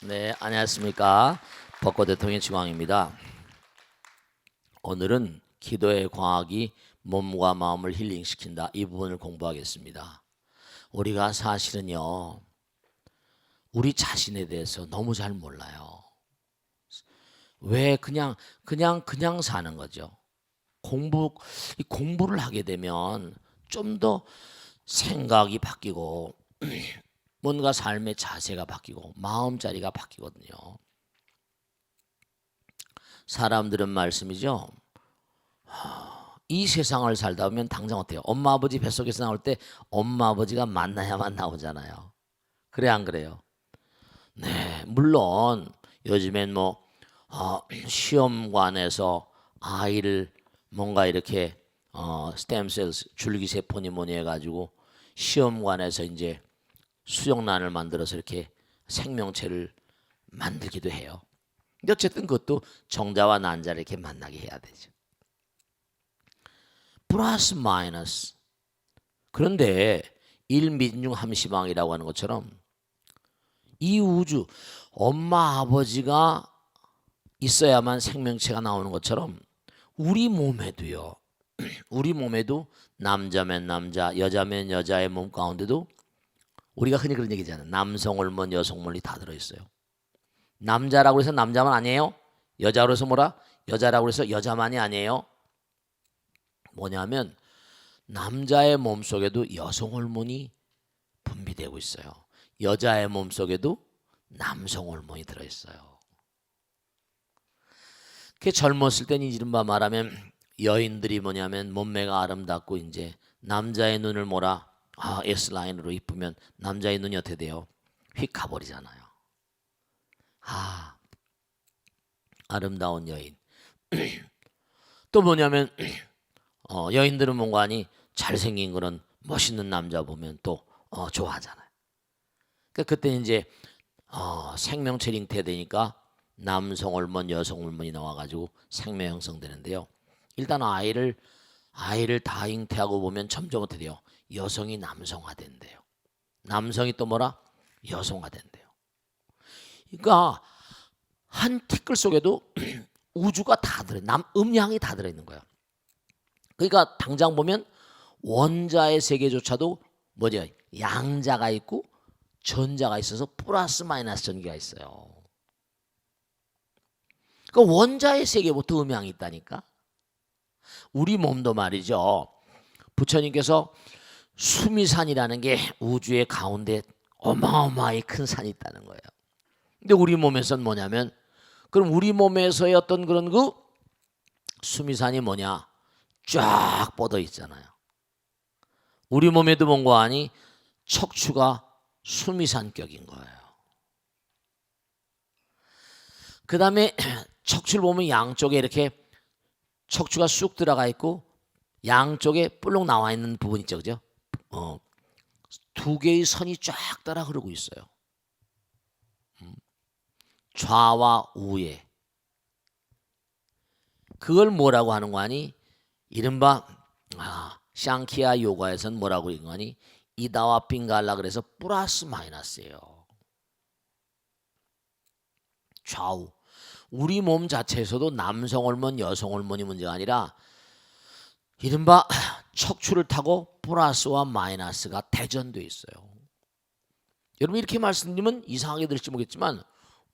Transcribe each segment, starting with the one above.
네, 안녕하십니까. 벚꽃 대통령 지광입니다. 오늘은 기도의 과학이 몸과 마음을 힐링시킨다. 이 부분을 공부하겠습니다. 우리가 사실은요, 우리 자신에 대해서 너무 잘 몰라요. 왜 그냥 사는 거죠. 이 공부를 하게 되면 좀 더 생각이 바뀌고 뭔가 삶의 자세가 바뀌고 마음자리가 바뀌거든요. 사람들은 말씀이죠. 이 세상을 살다 보면 당장 어때요? 엄마 아버지 뱃속에서 나올 때 엄마 아버지가 만나야만 나오잖아요. 그래 안 그래요? 네, 물론 요즘엔 시험관에서 아이를 뭔가 이렇게 스템셀 줄기세포니 뭐니 해가지고 시험관에서 이제 수정란을 만들어서 이렇게 생명체를 만들기도 해요. 근데 어쨌든 그것도 정자와 난자를 이렇게 만나게 해야 되죠. 플러스 마이너스. 그런데 일민중 함시방이라고 하는 것처럼 이 우주 엄마 아버지가 있어야만 생명체가 나오는 것처럼 우리 몸에도요. 우리 몸에도 남자면 남자, 여자면 여자의 몸 가운데도 우리가 흔히 그런 얘기잖아요. 남성 호르몬, 여성 호르몬이 다 들어있어요. 남자라고 해서 남자만 아니에요. 여자로 해서 뭐라? 여자라고 해서 여자만이 아니에요. 뭐냐면 남자의 몸속에도 여성 호르몬이 분비되고 있어요. 여자의 몸속에도 남성 호르몬이 들어있어요. 그 젊었을 때는 이른바 말하면 여인들이 뭐냐면 몸매가 아름답고 이제 남자의 눈을 뭐라 S라인으로 이쁘면 남자의 눈이 어떻게 돼요? 휙 가버리잖아요. 아름다운 여인. 또 뭐냐면 여인들은 뭔가 하니 잘생긴 그런 멋있는 남자 보면 또 좋아하잖아요. 그러니까 그때 이제 생명체 잉태되니까 남성 호르몬, 여성 호르몬이 나와가지고 생명 형성되는데요. 일단 아이를 다 잉태하고 보면 점점 어떻게 돼요? 여성이 남성화된대요. 남성이 또 뭐라? 여성화된대요. 그러니까 한 티끌 속에도 우주가 다 들어, 음양이 다 들어있는 거예요. 그러니까 당장 보면 원자의 세계조차도 뭐죠? 양자가 있고 전자가 있어서 플러스 마이너스 전기가 있어요. 그러니까 원자의 세계부터 음양이 있다니까. 우리 몸도 말이죠. 부처님께서 수미산이라는 게 우주의 가운데 어마어마하게 큰 산이 있다는 거예요. 근데 우리 몸에서는 뭐냐면 그럼 우리 몸에서의 어떤 그런 그 수미산이 뭐냐? 쫙 뻗어 있잖아요. 우리 몸에도 뭔가 하니 척추가 수미산격인 거예요. 그 다음에 척추를 보면 양쪽에 이렇게 척추가 쑥 들어가 있고 양쪽에 볼록 나와 있는 부분 있죠, 그죠? 두 개의 선이 쫙 따라 흐르고 있어요. 좌와 우에. 그걸 뭐라고 하는 거 아니? 이른바 샹키아 요가에서는 뭐라고 읽는 거 아니? 이다와 빙갈라 그래서 플러스 마이너스예요. 좌우. 우리 몸 자체에서도 남성 호르몬, 여성 호르몬이 문제가 아니라 이른바 척추를 타고 플러스와 마이너스가 대전돼 있어요. 여러분 이렇게 말씀드리면 이상하게 들을지 모르겠지만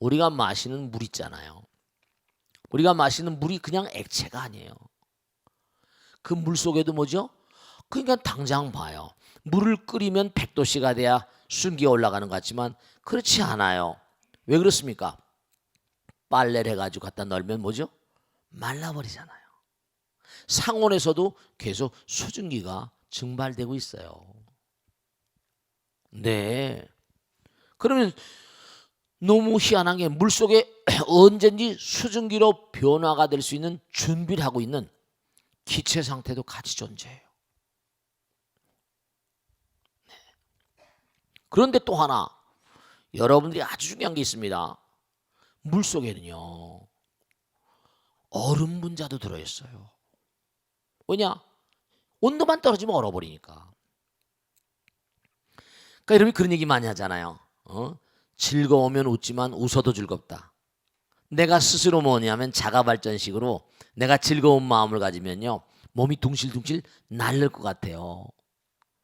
우리가 마시는 물 있잖아요. 우리가 마시는 물이 그냥 액체가 아니에요. 그 물 속에도 뭐죠? 그러니까 당장 봐요. 물을 끓이면 100도씨가 돼야 순기가 올라가는 것 같지만 그렇지 않아요. 왜 그렇습니까? 빨래를 해가지고 갖다 널면 뭐죠? 말라버리잖아요. 상온에서도 계속 수증기가 증발되고 있어요. 네. 그러면 너무 희한한 게 물속에 언제든지 수증기로 변화가 될 수 있는 준비를 하고 있는 기체 상태도 같이 존재해요. 네. 그런데 또 하나 여러분들이 아주 중요한 게 있습니다. 물속에는요 얼음 분자도 들어있어요. 왜냐? 온도만 떨어지면 얼어버리니까. 그러니까 여러분이 그런 얘기 많이 하잖아요. 즐거우면 웃지만 웃어도 즐겁다. 내가 스스로 뭐냐면 자가발전식으로 내가 즐거운 마음을 가지면요, 몸이 둥실둥실 날릴 것 같아요.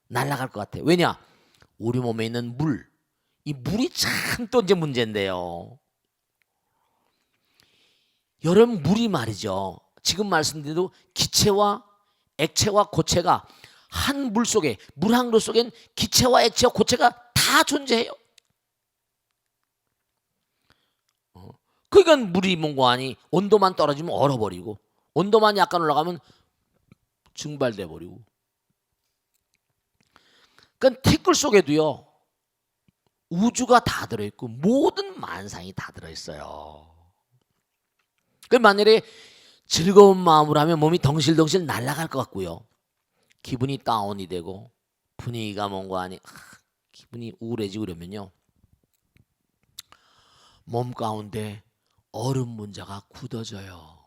날아갈 것 같아요. 왜냐? 우리 몸에 있는 물, 이 물이 참 또 이제 문제인데요. 여러분, 물이 말이죠, 지금 말씀드린 기체와 액체와 고체가 한 물 속에, 물 한 그릇 속엔 기체와 액체와 고체가 다 존재해요. 그러니까 물이 뭔가 아니 온도만 떨어지면 얼어버리고, 온도만 약간 올라가면 증발돼 버리고. 그러니까 티끌 속에도요, 우주가 다 들어있고 모든 만상이 다 들어있어요. 그 만일에 즐거운 마음으로 하면 몸이 덩실덩실 날아갈 것 같고요, 기분이 다운이 되고 분위기가 뭔가 아니 기분이 우울해지고 그러면요, 몸 가운데 얼음 문자가 굳어져요.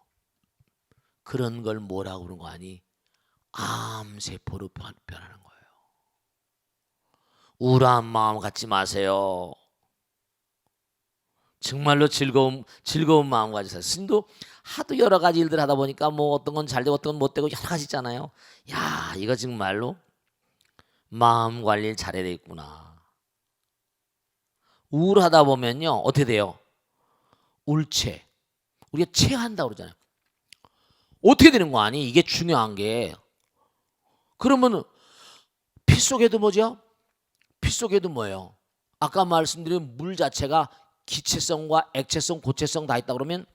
그런 걸 뭐라고 그런 거 아니? 암세포로 변하는 거예요. 우울한 마음 갖지 마세요. 정말로 즐거운 마음 가지세요. 스님도 하도 여러 가지 일들 하다 보니까 뭐 어떤 건 잘 되고 어떤 건 못 되고 여러 가지 있잖아요. 야, 이거 정말로 마음 관리를 잘해야 되겠구나. 우울하다 보면요, 어떻게 돼요? 울체. 우리가 체한다고 그러잖아요. 어떻게 되는 거 아니? 이게 중요한 게. 그러면 피 속에도 뭐죠? 피 속에도 뭐예요? 아까 말씀드린 물 자체가 기체성과 액체성, 고체성 다 있다 그러면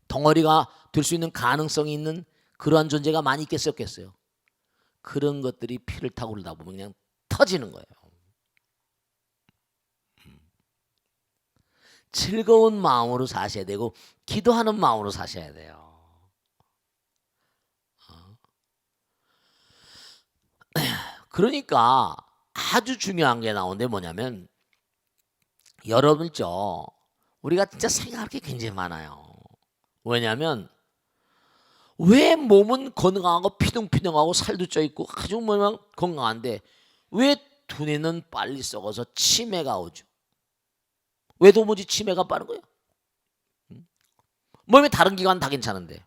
덩어리가 될 수 있는 가능성이 있는 그러한 존재가 많이 있겠어요? 그런 것들이 피를 타고 그러다 보면 그냥 터지는 거예요. 즐거운 마음으로 사셔야 되고 기도하는 마음으로 사셔야 돼요. 그러니까 아주 중요한 게 나오는데 뭐냐면, 여러분 있죠, 우리가 진짜 생각할 게 굉장히 많아요. 왜냐하면 왜 몸은 건강하고 피둥피둥하고 살도 쪄있고 아주 뭐냐 건강한데 왜 두뇌는 빨리 썩어서 치매가 오죠? 왜 도무지 치매가 빠른 거예요? 몸의 다른 기관 다 괜찮은데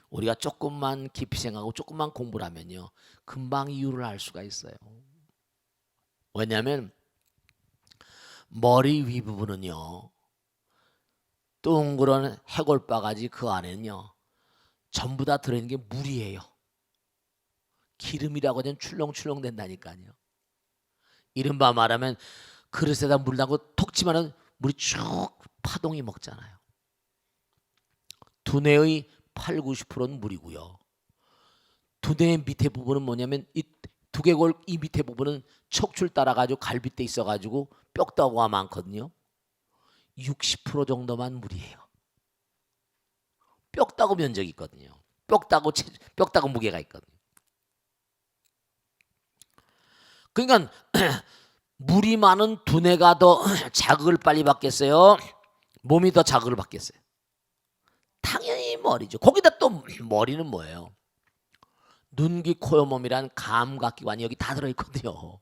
우리가 조금만 깊이 생각하고 조금만 공부를 하면요, 금방 이유를 알 수가 있어요. 왜냐하면 머리 윗부분은요, 동그란 해골바가지 그 안에는요 전부 다 들어있는 게 물이에요. 기름이라고 하면 출렁출렁 된다니까요. 이른바 말하면 그릇에다 물 담고 톡 치면 물이 쭉 파동이 먹잖아요. 두뇌의 80~90%는 물이고요. 두뇌 밑에 부분은 뭐냐면 이 두개골 이 밑에 부분은 척추를 따라가지고 갈빗대 있어가지고 뼈다구가 많거든요. 60% 정도만 물이에요. 뼈다구 면적이 있거든요. 뼈다구 무게가 있거든요. 그러니까 물이 많은 두뇌가 더 자극을 빨리 받겠어요? 몸이 더 자극을 받겠어요? 당연히 머리죠. 거기다 또 머리는 뭐예요? 눈, 귀, 코, 몸이란 감각기관이 여기 다 들어있거든요.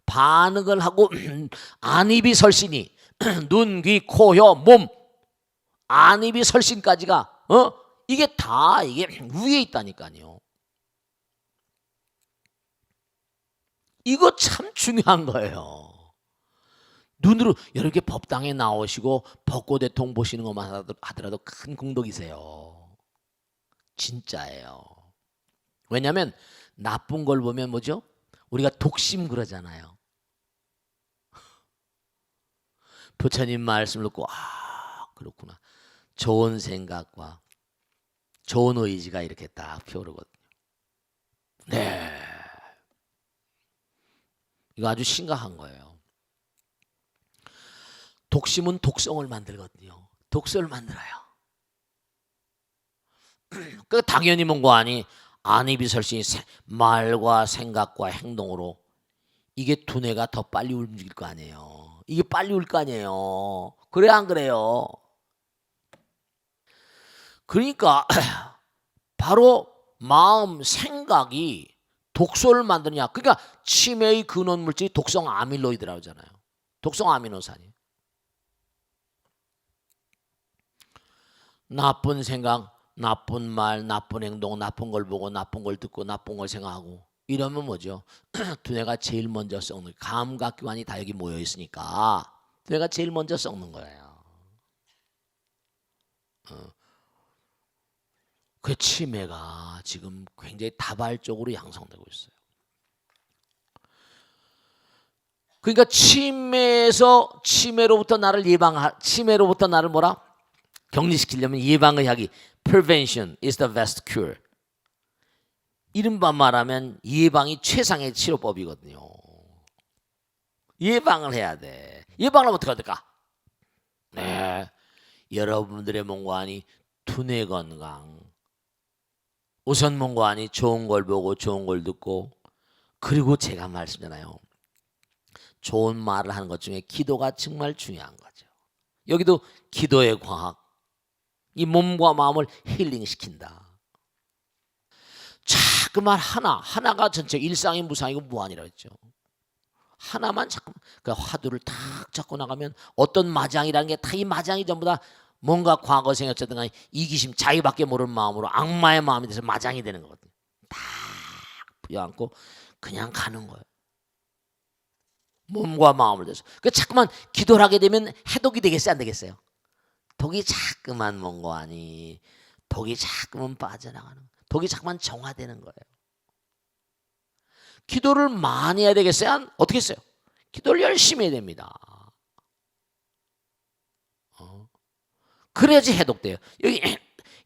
반응을 하고 안입이 설신이 눈, 귀, 코, 혀, 몸 안입이 설신까지가 이게 다 이게 위에 있다니까요. 이거 참 중요한 거예요. 눈으로 이렇게 법당에 나오시고 벚꽃 대통 보시는 것만 하더라도 큰 공덕이세요. 진짜예요. 왜냐하면 나쁜 걸 보면 뭐죠? 우리가 독심 그러잖아요. 부처님 말씀을 듣고 그렇구나. 좋은 생각과 좋은 의지가 이렇게 딱 피어오르거든요. 네, 이거 아주 심각한 거예요. 독심은 독성을 만들거든요. 독소를 만들어요. 그 당연히 뭔가 안입이 설신이 말과 생각과 행동으로 이게 두뇌가 더 빨리 움직일 거 아니에요. 이게 빨리 올 거 아니에요. 그래 안 그래요? 그러니까 바로 마음 생각이 독소를 만드느냐? 그러니까 치매의 근원 물질이 독성 아밀로이드라고 하잖아요. 독성 아미노산이. 나쁜 생각, 나쁜 말, 나쁜 행동, 나쁜 걸 보고 나쁜 걸 듣고 나쁜 걸 생각하고 이러면 뭐죠? 두뇌가 제일 먼저 썩는, 감각기관이 다 여기 모여 있으니까 두뇌가 제일 먼저 썩는 거예요. 그 치매가 지금 굉장히 다발적으로 양성되고 있어요. 그러니까 치매로부터 나를 뭐라? 격리시키려면 예방의학이 prevention is the best cure. 이른바 말하면 예방이 최상의 치료법이거든요. 예방을 해야 돼. 예방을 하면 어떻게 할까? 네, 여러분들의 몸관이 두뇌 건강, 우선 몸관이 좋은 걸 보고 좋은 걸 듣고, 그리고 제가 말씀드잖아요. 좋은 말을 하는 것 중에 기도가 정말 중요한 거죠. 여기도 기도의 과학, 이 몸과 마음을 힐링시킨다. 자그만 하나가 전체 일상이 무상이고 무한이라고 했죠. 하나만 자꾸 그 화두를 탁 잡고 나가면 어떤 마장이라는 게 다 이 마장이 전부 다 뭔가 과거 생에 어쨌든 간에 이기심, 자기밖에 모르는 마음으로 악마의 마음이 돼서 마장이 되는 거거든요. 딱 부여안고 그냥 가는 거예요. 몸과 마음을 돼서. 그 자꾸만 기도를 하게 되면 해독이 되겠어요, 안 되겠어요? 독이 자꾸만 뭔거아니, 독이 자꾸만 빠져나가는 거예요. 독이 자꾸만 정화되는 거예요. 기도를 많이 해야 되겠어요? 어떻게 했어요? 기도를 열심히 해야 됩니다. 그래야지 해독돼요. 여기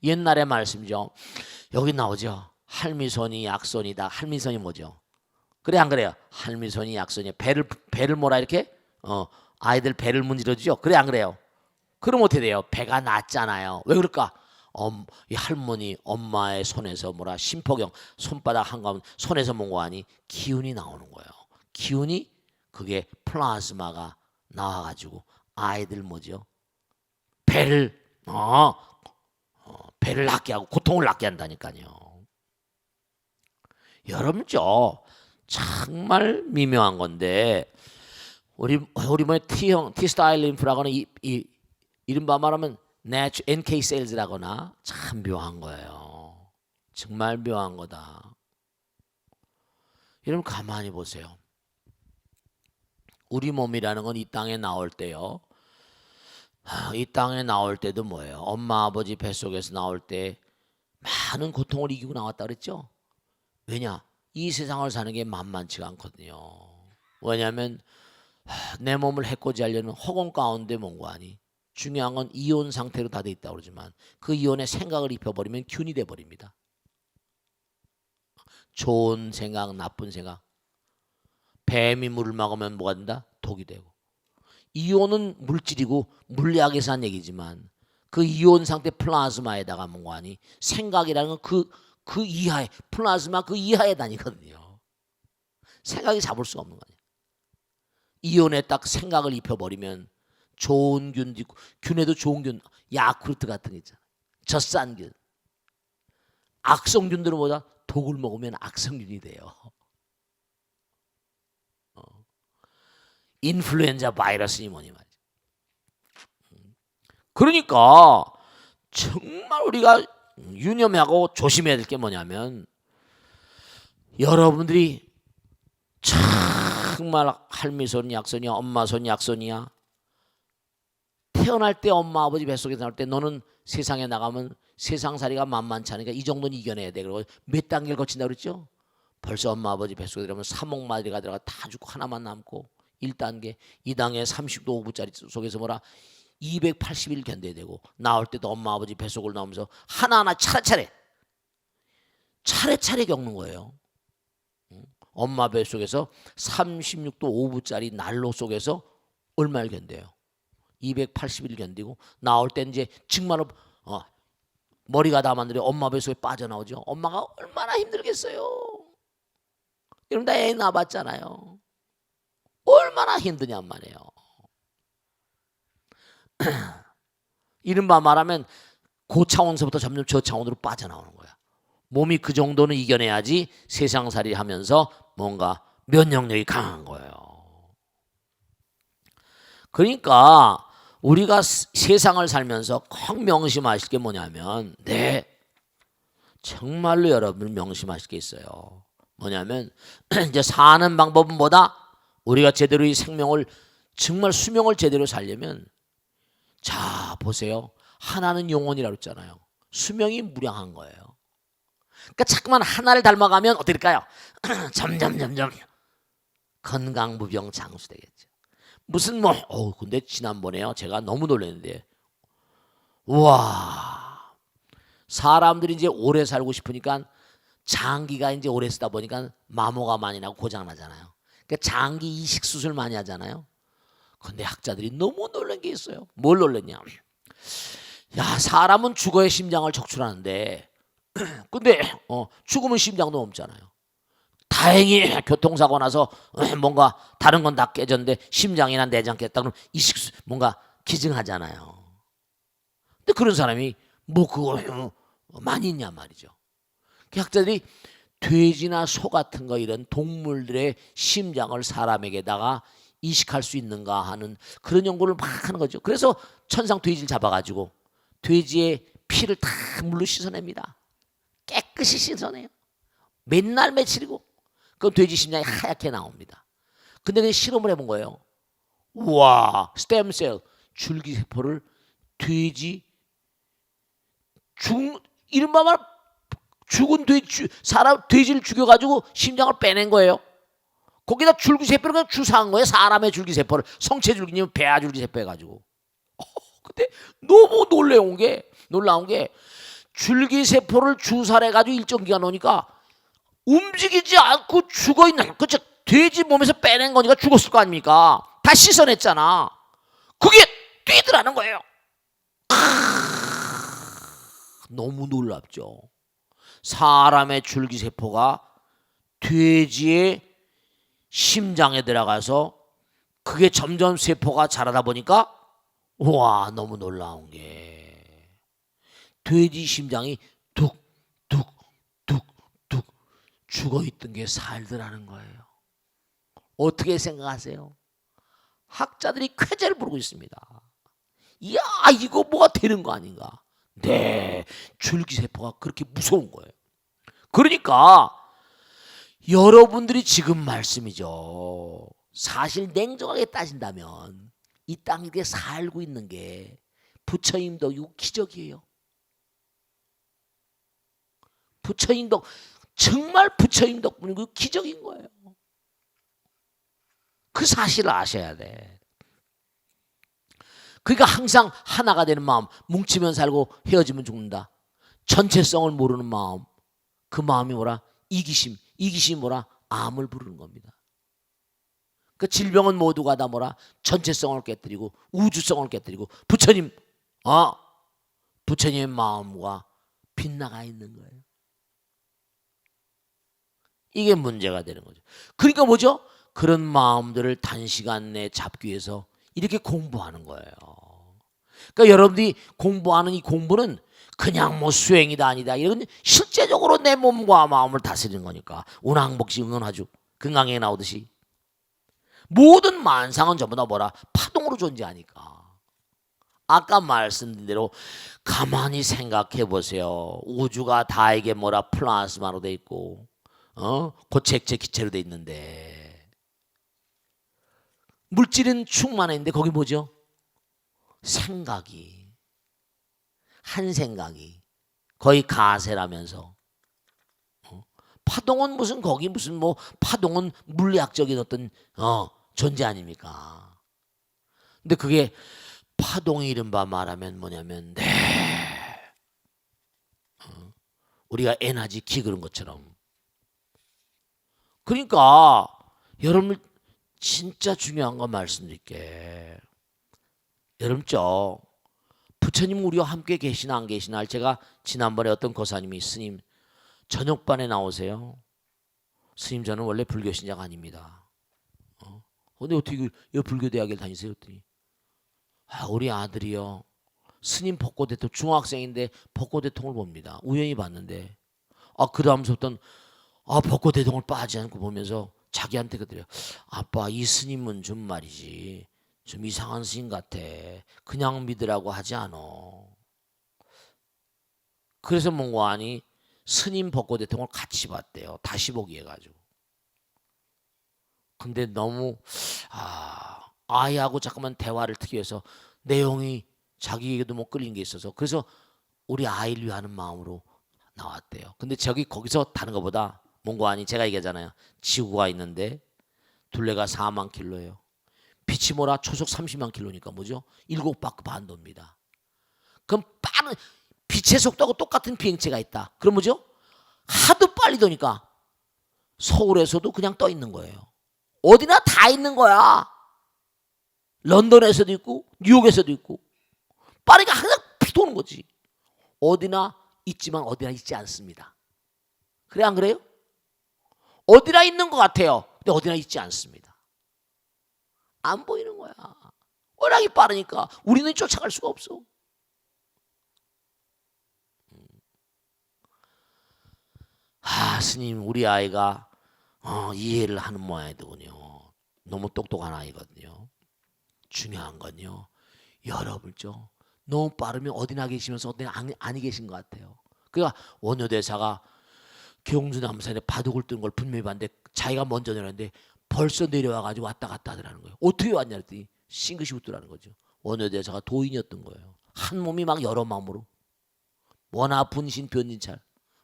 옛날의 말씀이죠. 여기 나오죠. 할미손이 약손이다. 할미손이 뭐죠? 그래 안 그래요? 할미손이 약손이 배를 뭐라 이렇게 아이들 배를 문지르죠. 그래 안 그래요? 그럼 어떻게 돼요? 배가 낮잖아요. 왜 그럴까? 이 할머니 엄마의 손에서 뭐라 심포경 손바닥 한가운데 손에서 뭔가 하니 기운이 나오는 거예요. 기운이 그게 플라즈마가 나와가지고 아이들 뭐죠? 배를 낫게 하고 고통을 낫게 한다니까요. 여러분죠 정말 미묘한 건데 우리 뭐 T 스타일 림프라고는 이른바 말하면 NK 셀즈라거나 참 묘한 거예요. 정말 묘한 거다. 여러분 가만히 보세요. 우리 몸이라는 건 이 땅에 나올 때요. 이 땅에 나올 때도 뭐예요? 엄마 아버지 뱃속에서 나올 때 많은 고통을 이기고 나왔다 그랬죠? 왜냐? 이 세상을 사는 게 만만치가 않거든요. 왜냐하면 내 몸을 해코지하려는 허공 가운데 뭔가 아니 중요한 건 이온 상태로 다 돼 있다고 그러지만 그 이온에 생각을 입혀버리면 균이 돼버립니다. 좋은 생각, 나쁜 생각. 뱀이 물을 먹으면 뭐가 된다? 독이 되고. 이온은 물질이고 물리학에서 한 얘기지만 그 이온 상태 플라즈마에다가 뭔가 하니 생각이라는 건 그 이하에 플라즈마 그 이하에 다니거든요. 생각이 잡을 수가 없는 거예요. 이온에 딱 생각을 입혀버리면 좋은 균도 있고 균에도 좋은 균, 야쿠르트 같은 게 있잖아요. 젖산균. 악성균들은 뭐다? 독을 먹으면 악성균이 돼요. 인플루엔자 바이러스니 뭐니 말이죠. 그러니까 정말 우리가 유념하고 조심해야 될 게 뭐냐면 여러분들이 정말 할미손 약손이야, 엄마손 약손이야. 태어날 때 엄마 아버지 뱃속에서 나올 때 너는 세상에 나가면 세상살이가 만만치 않으니까 이 정도는 이겨내야 돼. 그리고 몇 단계를 거친다 그랬죠? 벌써 엄마 아버지 뱃속에 들어가면 3억 마리가 들어가 다 죽고 하나만 남고 1단계, 2단계 30도 5분짜리 속에서 뭐라 280일 견뎌야 되고 나올 때도 엄마 아버지 뱃속을 나오면서 하나하나 차례차례 겪는 거예요. 엄마 뱃속에서 36도 5분짜리 난로 속에서 얼마를 견뎌요? 280일 견디고 나올 때 이제 정말로 머리가 다 만들어 엄마 뱃속에 빠져나오죠. 엄마가 얼마나 힘들겠어요. 여러분 다 애 낳아봤잖아요. 얼마나 힘드냔 말이에요. 이른바 말하면 고차원서부터 점점 저차원으로 빠져나오는 거야. 몸이 그 정도는 이겨내야지 세상살이 하면서 뭔가 면역력이 강한 거예요. 그러니까 우리가 세상을 살면서 꼭 명심하실 게 뭐냐면, 네, 정말로 여러분 명심하실 게 있어요. 뭐냐면 이제 사는 방법은 뭐다? 우리가 제대로 이 생명을, 정말 수명을 제대로 살려면, 자 보세요. 하나는 영원이라고 했잖아요. 수명이 무량한 거예요. 그러니까 자꾸만 하나를 닮아가면 어떻게 될까요? 점점 건강무병 장수되겠죠. 무슨 뭐 근데 지난번에요 제가 너무 놀랐는데, 우와, 사람들이 이제 오래 살고 싶으니까 장기가 이제 오래 쓰다 보니까 마모가 많이 나고 고장 나잖아요. 그러니까 장기 이식 수술 많이 하잖아요. 근데 학자들이 너무 놀란 게 있어요. 뭘 놀랐냐? 야, 사람은 죽어야 심장을 척출하는데 근데 죽으면 심장도 없잖아요. 다행히 교통사고 나서 뭔가 다른 건 다 깨졌는데 심장이나 내장 깼다 그러면 이식 뭔가 기증하잖아요. 근데 그런 사람이 뭐 그거 많이 있냐 말이죠. 학자들이 돼지나 소 같은 거 이런 동물들의 심장을 사람에게다가 이식할 수 있는가 하는 그런 연구를 막 하는 거죠. 그래서 천상 돼지를 잡아가지고 돼지의 피를 다 물로 씻어냅니다. 깨끗이 씻어내요. 맨날 며칠이고 그럼 돼지 심장이 하얗게 나옵니다. 근데 그 실험을 해본 거예요. 우와, 스템셀 줄기세포를 돼지 이른바 말 죽은 돼지, 사람 돼지를 죽여가지고 심장을 빼낸 거예요. 거기다 줄기세포를 그냥 주사한 거예요. 사람의 줄기세포를, 성체 줄기냐면 배아 줄기세포 해가지고. 근데 너무 놀라운 게 줄기세포를 주사를 해가지고 일정 기간 오니까 움직이지 않고 죽어있는, 그쵸? 돼지 몸에서 빼낸 거니까 죽었을 거 아닙니까? 다 씻어냈잖아. 그게 뛰더라는 거예요. 너무 놀랍죠. 사람의 줄기세포가 돼지의 심장에 들어가서 그게 점점 세포가 자라다 보니까, 와, 너무 놀라운 게 돼지 심장이 뚝뚝뚝뚝 죽어있던 게 살더라는 거예요. 어떻게 생각하세요? 학자들이 쾌재를 부르고 있습니다. 이야, 이거 뭐가 되는 거 아닌가? 네, 줄기세포가 그렇게 무서운 거예요. 그러니까 여러분들이 지금 말씀이죠. 사실 냉정하게 따진다면 이 땅에 살고 있는 게 부처님도 이거 기적이에요. 부처님도 정말 부처님 덕분이고 기적인 거예요. 그 사실을 아셔야 돼. 그러니까 항상 하나가 되는 마음, 뭉치면 살고 헤어지면 죽는다. 전체성을 모르는 마음, 그 마음이 뭐라? 이기심이 뭐라? 암을 부르는 겁니다. 그 질병은 모두가 다 뭐라? 전체성을 깨뜨리고 우주성을 깨뜨리고 부처님의 마음과 빗나가 있는 거예요. 이게 문제가 되는 거죠. 그러니까 뭐죠? 그런 마음들을 단시간 내에 잡기 위해서 이렇게 공부하는 거예요. 그러니까 여러분들이 공부하는 이 공부는 그냥 뭐 수행이다 아니다, 이런 실제적으로 내 몸과 마음을 다스리는 거니까. 운항복시 응원하죠. 건강에 나오듯이 모든 만상은 전부 다 뭐라? 파동으로 존재하니까. 아까 말씀드린 대로 가만히 생각해 보세요. 우주가 다에게 뭐라? 플라스마로 돼 있고 고체액체 기체로 돼 있는데 물질은 충만해 있는데 거기 뭐죠? 생각이, 한 생각이 거의 가세라면서 파동은 무슨 뭐 파동은 물리학적인 어떤 존재 아닙니까? 근데 그게 파동이 이른바 말하면 뭐냐면 우리가 에너지 키 그런 것처럼. 그러니까 여러분 진짜 중요한 거 말씀드릴게. 여러분 부처님 우리와 함께 계시나 안 계시나, 제가 지난번에 어떤 고사님이 스님 저녁반에 나오세요. 스님 저는 원래 불교 신자가 아닙니다. 근데 어떻게 불교대학에 다니세요? 했더니 우리 아들이요 스님 복고대통, 중학생인데 복고대통을 봅니다. 우연히 봤는데 그 다음부터는 벚꽃 대동을 빠지 않고 보면서 자기한테 그래요. 아빠, 이 스님은 좀 말이지, 좀 이상한 스님 같아. 그냥 믿으라고 하지 않아. 그래서 뭔가 하니 스님 벚꽃 대통을 같이 봤대요. 다시 보기 해가지고. 근데 너무 아이하고 잠깐만 대화를 트기 위해서 내용이 자기에게도 못 끌린 게 있어서, 그래서 우리 아이를 위하는 마음으로 나왔대요. 근데 거기서 다른 것보다 뭔가 하니 제가 얘기하잖아요. 지구가 있는데 둘레가 4만 킬로예요. 빛이 뭐라 초속 30만 킬로니까 뭐죠? 7바퀴 반도입니다. 그럼 빠른 빛의 속도하고 똑같은 비행체가 있다. 그럼 뭐죠? 하도 빨리 도니까 서울에서도 그냥 떠 있는 거예요. 어디나 다 있는 거야. 런던에서도 있고 뉴욕에서도 있고 빠르니까 항상 도는 거지. 어디나 있지만 어디나 있지 않습니다. 그래 안 그래요? 어디나 있는 것 같아요. 근데 어디나 있지 않습니다. 안 보이는 거야. 워낙에 빠르니까 우리는 쫓아갈 수가 없어. 스님, 우리 아이가 이해를 하는 모양이더군요. 너무 똑똑한 아이거든요. 중요한 건요, 여러분 너무 빠르면 어디나 계시면서 어디나 아니 계신 것 같아요. 그러니까 원효대사가 경주남산에 바둑을 뜨는 걸 분명히 봤는데 자기가 먼저 내렸는데 벌써 내려와가지고 왔다 갔다 하더라는 거예요. 어떻게 왔냐 했더니 싱긋이 웃더라는 거죠. 원효대사가 도인이었던 거예요. 한 몸이 막 여러 마음으로 원하 분신 변진찰,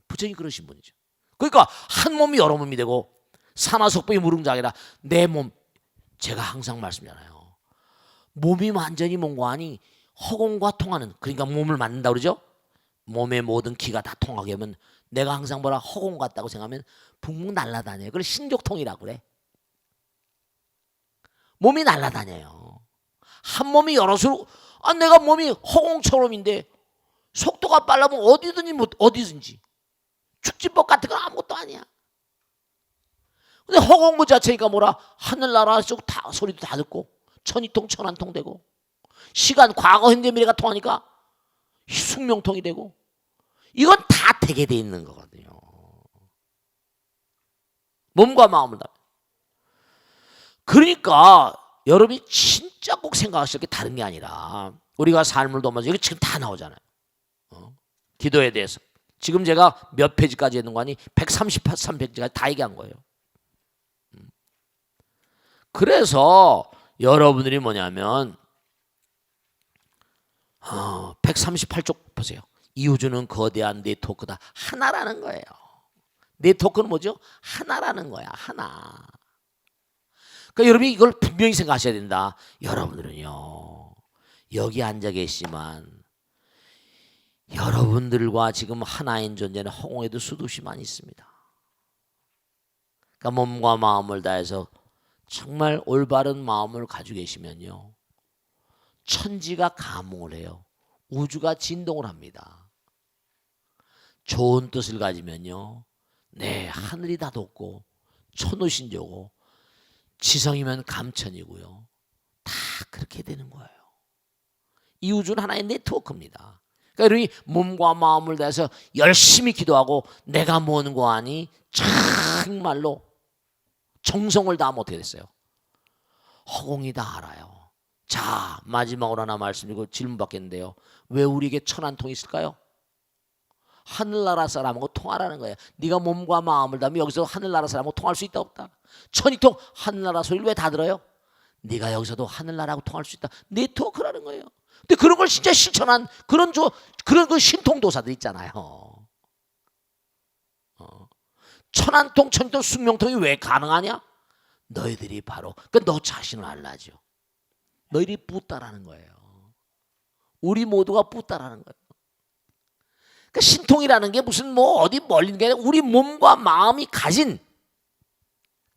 부처님 그러신 분이죠. 그러니까 한 몸이 여러 몸이 되고 산화석보이 무릉작이라 내 몸, 제가 항상 말씀하잖아요. 몸이 완전히 뭔가하니 허공과 통하는, 그러니까 몸을 만든다 그러죠. 몸의 모든 기가 다 통하게 하면, 내가 항상 뭐라 허공 같다고 생각하면 붕붕 날아다녀요. 그걸 신족통이라고 그래. 몸이 날아다녀요. 한 몸이 여럿으로, 내가 몸이 허공처럼인데 속도가 빨라면 어디든지 축지법 같은 건 아무것도 아니야. 근데 허공부 자체가 뭐라 하늘나라 쪽 다 소리도 다 듣고 천이통 천안통 되고 시간 과거 현재 미래가 통하니까 숙명통이 되고 이건 다 되게 돼 있는 거거든요. 몸과 마음을 다. 그러니까 여러분이 진짜 꼭 생각하실 게 다른 게 아니라 우리가 삶을 도면서 이게 지금 다 나오잖아요. 기도에 대해서 지금 제가 몇 페이지까지 했는 거 아니 133페이지까지 다 얘기한 거예요. 그래서 여러분들이 뭐냐면 138쪽 보세요. 이 우주는 거대한 네트워크다. 하나라는 거예요. 네트워크는 뭐죠? 하나라는 거야. 하나. 그러니까 여러분이 이걸 분명히 생각하셔야 된다. 여러분들은요, 여기 앉아 계시지만 여러분들과 지금 하나인 존재는 허공에도 수없이 많이 있습니다. 그러니까 몸과 마음을 다해서 정말 올바른 마음을 가지고 계시면요, 천지가 감흥을 해요. 우주가 진동을 합니다. 좋은 뜻을 가지면요, 하늘이 다 돋고 천우신조고 지성이면 감천이고요, 다 그렇게 되는 거예요. 이 우주는 하나의 네트워크입니다. 그러니까 여러분이 몸과 마음을 다해서 열심히 기도하고 내가 뭐는 거 아니 정말로 정성을 다하면 어떻게 됐어요? 허공이 다 알아요. 자, 마지막으로 하나 말씀드리고 질문 받겠는데요. 왜 우리에게 천안통이 있을까요? 하늘나라 사람하고 통하라는 거예요. 네가 몸과 마음을 다하면 여기서 하늘나라 사람하고 통할 수 있다 없다? 천이통 하늘나라 소리를 왜 다 들어요? 네가 여기서도 하늘나라하고 통할 수 있다. 네트워크라는 거예요. 근데 그런 걸 진짜 실천한 그런 그 신통도사들 있잖아요. 천안통, 천이통, 숙명통이 왜 가능하냐? 너희들이 바로 너 자신을 알라죠. 너희들이 뿌다라는 거예요. 우리 모두가 뿌다라는 거예요. 그러니까 신통이라는 게 무슨 어디 멀리 있는 게 아니라 우리 몸과 마음이 가진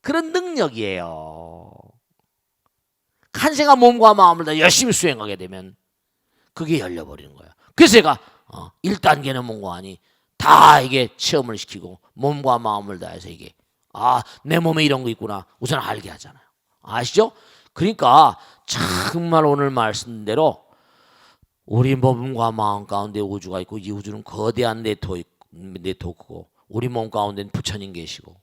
그런 능력이에요. 한생아 몸과 마음을 다 열심히 수행하게 되면 그게 열려버리는 거예요. 그래서 제가 1단계는 뭔가 하니 다 이게 체험을 시키고 몸과 마음을 다해서 이게 내 몸에 이런 거 있구나 우선 알게 하잖아요. 아시죠? 그러니까 정말 오늘 말씀대로 우리 몸과 마음 가운데 우주가 있고 이 우주는 거대한 네트워크고 우리 몸 가운데는 부처님 계시고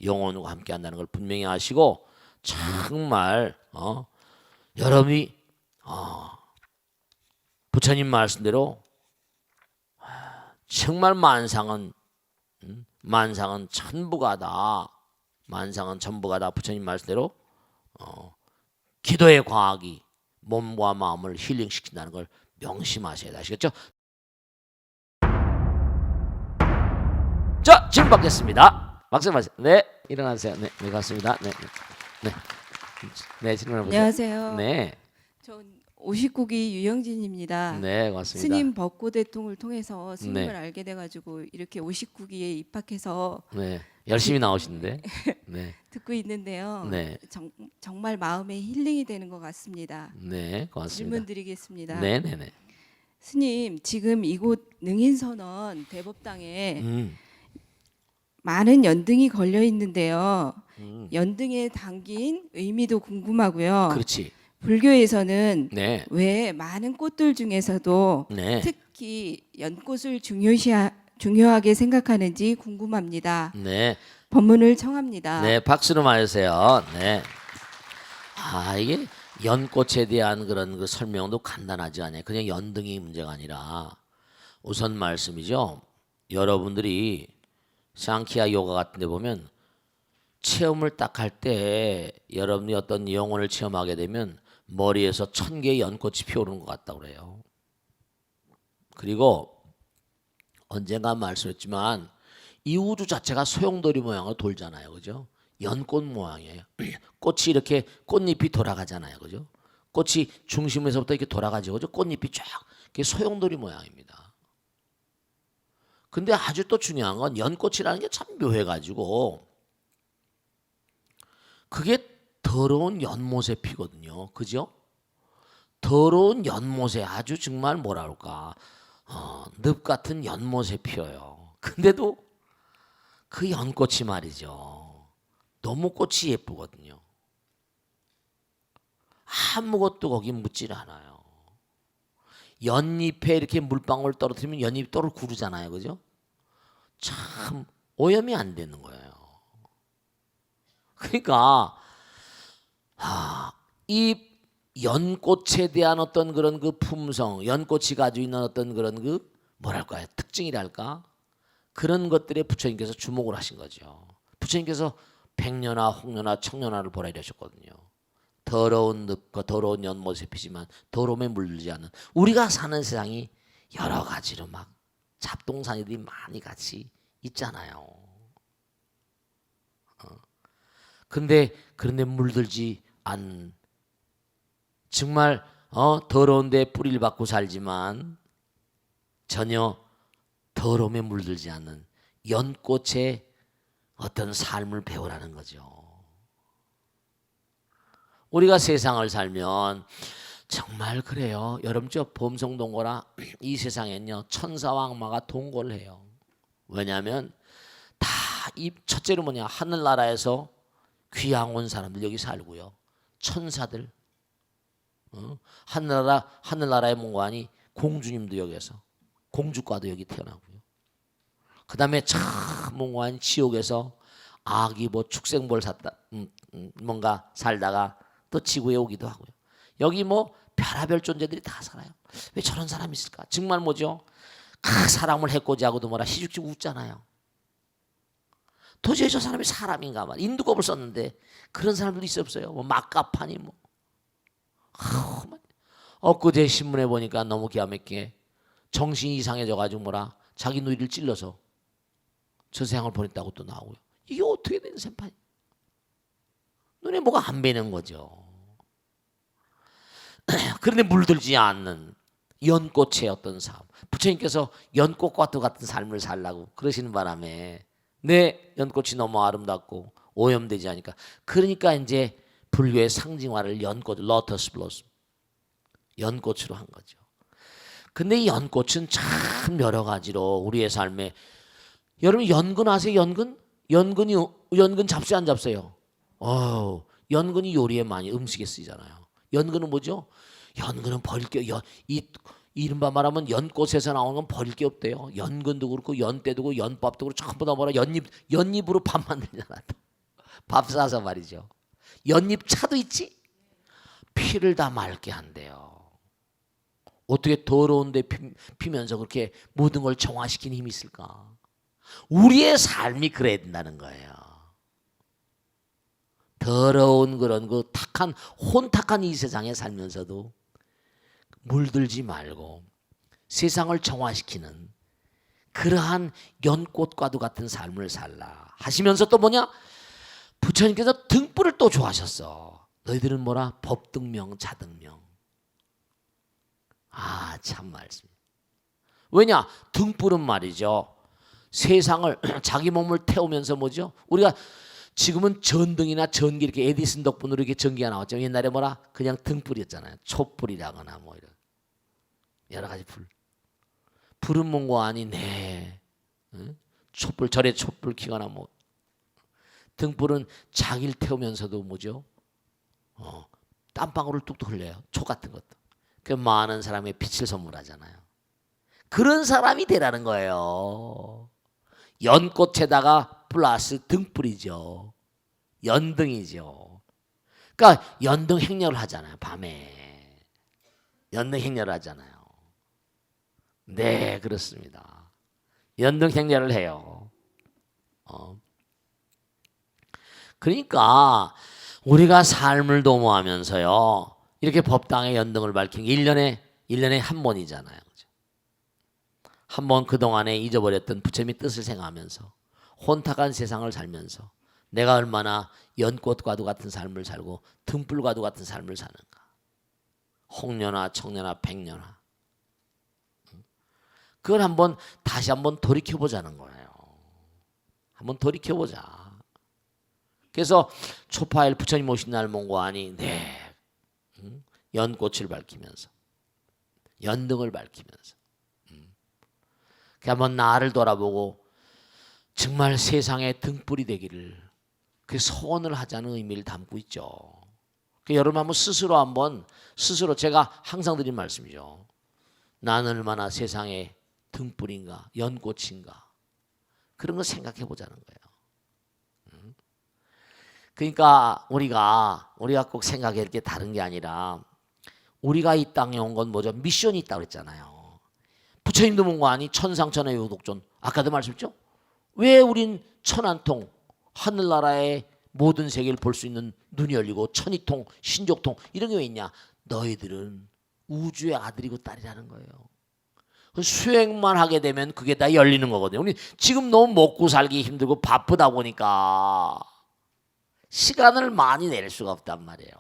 영혼과 함께 한다는 걸 분명히 아시고 정말 여러분이 부처님 말씀대로 정말 만상은 전부가 다 만상은 전부가 다 부처님 말씀대로 기도의 과학이 몸과 마음을 힐링시킨다는 걸 명심하셔야 아시겠죠? 자, 질문 받겠습니다. 박수 마세요. 네, 일어나세요. 네, 네, 맞습니다. 네, 네, 네, 질문해 보세요. 안녕하세요. 네, 전 59기 유영진입니다. 네, 맞습니다. 스님 벚꽃대통을 통해서 스님을 네. 알게 돼가지고 이렇게 59기에 입학해서 네, 열심히 나오시는데, 네, 듣고 있는데요. 네, 정말 마음에 힐링이 되는 것 같습니다. 네, 고맙습니다. 질문 드리겠습니다. 네, 네, 네. 스님, 지금 이곳 능인선원 대법당에 음, 많은 연등이 걸려 있는데요. 음. 연등에 담긴 의미도 궁금하고요. 그렇지. 불교에서는 네, 왜 많은 꽃들 중에서도 네, 특히 연꽃을 중요하게 생각하는지 궁금합니다. 네, 법문을 청합니다. 네, 박수로 맞으세요. 네. 이게 연꽃에 대한 그런 그 설명도 간단하지 않아요. 그냥 연등이 문제가 아니라 우선 말씀이죠. 여러분들이 상키아 요가 같은 데 보면 체험을 딱 할 때 여러분이 어떤 영혼을 체험하게 되면 머리에서 1000개의 연꽃이 피어오르는 것 같다고 그래요. 그리고 언젠가 말씀했지만 이 우주 자체가 소용돌이 모양으로 돌잖아요. 그죠? 연꽃 모양이에요. 꽃이 이렇게 꽃잎이 돌아가잖아요. 그죠? 꽃이 중심에서부터 이렇게 돌아가죠. 그죠? 꽃잎이 쫙 그게 소용돌이 모양입니다. 근데 아주 또 중요한 건 연꽃이라는 게 참 묘해가지고 그게 더러운 연못에 피거든요. 그죠? 더러운 연못에 아주 정말 뭐라 그럴까 늪 같은 연못에 피어요. 근데도 그 연꽃이 말이죠. 너무 꽃이 예쁘거든요. 아무것도 거기 묻질 않아요. 연잎에 이렇게 물방울 떨어뜨리면 연잎이 또르르 구르잖아요. 그죠? 참 오염이 안 되는 거예요. 그러니까 이 연꽃에 대한 어떤 그런 그 품성, 연꽃이 가지고 있는 어떤 그런 그 뭐랄까요? 특징이랄까? 그런 것들에 부처님께서 주목을 하신 거죠. 부처님께서 백년화, 홍년화, 청년화를 보라 이러셨거든요. 더러운 늪과 더러운 연못에 피지만 더러움에 물들지 않는 우리가 사는 세상이 여러 가지로 막 잡동사니들이 많이 같이 있잖아요. 그런데 물들지 않는 정말 더러운데 뿌리를 받고 살지만 전혀 더러움에 물들지 않는 연꽃의 어떤 삶을 배우라는 거죠. 우리가 세상을 살면 정말 그래요. 여러분 저 범성동거라 이 세상엔요 천사와 악마가 동거를 해요. 왜냐하면 다 이 첫째로 뭐냐 하늘나라에서 귀양 온 사람들 여기 살고요. 천사들 하늘나라의 문관이 공주님도 여기서 공주과도 여기 태어나고요. 그 다음에 참 문관 지옥에서 아기 뭐 축생볼 샀다 뭔가 살다가 또 지구에 오기도 하고요. 여기 뭐 별하별 존재들이 다 살아요. 왜 저런 사람이 있을까? 정말 뭐죠? 각 사람을 해코지하고도 뭐라 희죽지고 웃잖아요. 도저히 저 사람이 사람인가 말 인두겁을 썼는데 그런 사람들도 있어 없어요. 뭐 막가파니 뭐. 엊그제 신문에 보니까 너무 기가 막히게 정신이 이상해져가지고 뭐라 자기 누이를 찔러서 저 세상을 보냈다고 또 나오고요. 이게 어떻게 된 셈판이? 눈에 뭐가 안 배는 거죠. 그런데 물들지 않는 연꽃의 어떤 삶. 부처님께서 연꽃과 같은 삶을 살라고 그러시는 바람에 내 연꽃이 너무 아름답고 오염되지 않으니까 그러니까 이제 불교의 상징화를 연꽃, 로터스 블로썸 연꽃으로 한 거죠. 근데 이 연꽃은 참 여러 가지로 우리의 삶에 여러분 연근 아세요? 연근 잡수요 안 잡수요? 연근이 요리에 많이 음식에 쓰이잖아요. 연근은 뭐죠? 연근은 이 이른바 말하면 연꽃에서 나오는 건 버릴 게 없대요. 연근도 그렇고 연대도 그렇고 연밥도 그렇고 전부 다 뭐라 연잎으로 밥 만들잖아. 밥 싸서 말이죠. 연잎 차도 있지. 피를 다 맑게 한대요. 어떻게 더러운데 피면서 그렇게 모든 걸 정화시키는 힘이 있을까? 우리의 삶이 그래야 된다는 거예요. 더러운 그런 그 탁한 혼탁한 이 세상에 살면서도 물들지 말고 세상을 정화시키는 그러한 연꽃과도 같은 삶을 살라 하시면서 또 뭐냐? 부처님께서 등불을 또 좋아하셨어. 너희들은 뭐라? 법등명, 자등명. 아, 참 말씀. 왜냐? 등불은 말이죠. 세상을 자기 몸을 태우면서 뭐죠? 우리가 지금은 전등이나 전기 이렇게 에디슨 덕분으로 이렇게 전기가 나왔죠. 옛날에 뭐라? 그냥 등불이었잖아요. 촛불이라거나 뭐 이런 여러 가지 불. 불은 뭔가 아니 네. 촛불 절에 촛불 켜거나 뭐 등불은 자기를 태우면서도 뭐죠? 땀방울을 뚝뚝 흘려요. 초 같은 것도. 그 많은 사람의 빛을 선물하잖아요. 그런 사람이 되라는 거예요. 연꽃에다가 플러스 등불이죠. 연등이죠. 그러니까 연등 행렬을 하잖아요. 밤에. 연등 행렬을 하잖아요. 네, 그렇습니다. 연등 행렬을 해요. 그러니까 우리가 삶을 도모하면서요. 이렇게 법당에 연등을 밝힌 게 1년에 한 번이잖아요. 한 번 그동안에 잊어버렸던 부처님의 뜻을 생각하면서 혼탁한 세상을 살면서 내가 얼마나 연꽃과도 같은 삶을 살고 등불과도 같은 삶을 사는가. 홍년화, 청년화, 백년화. 그걸 다시 한번 돌이켜보자는 거예요. 한번 돌이켜보자. 그래서 초파일 부처님 오신 날 몽고하니 네, 연꽃을 밝히면서 연등을 밝히면서 한번 나를 돌아보고 정말 세상의 등불이 되기를 그 소원을 하자는 의미를 담고 있죠. 여러분 한번 스스로 제가 항상 드린 말씀이죠. 나는 얼마나 세상의 등불인가 연꽃인가 그런 거 생각해 보자는 거예요. 그러니까 우리가 꼭 생각할 게 다른 게 아니라 우리가 이 땅에 온 건 뭐죠? 미션이 있다고 그랬잖아요. 부처님도 뭔가 아니 천상천하의 요독존 아까도 말씀했죠? 왜 우린 천안통 하늘나라의 모든 세계를 볼 수 있는 눈이 열리고 천이통 신족통 이런 게 왜 있냐? 너희들은 우주의 아들이고 딸이라는 거예요. 수행만 하게 되면 그게 다 열리는 거거든요. 우리 지금 너무 먹고 살기 힘들고 바쁘다 보니까 시간을 많이 낼 수가 없단 말이에요.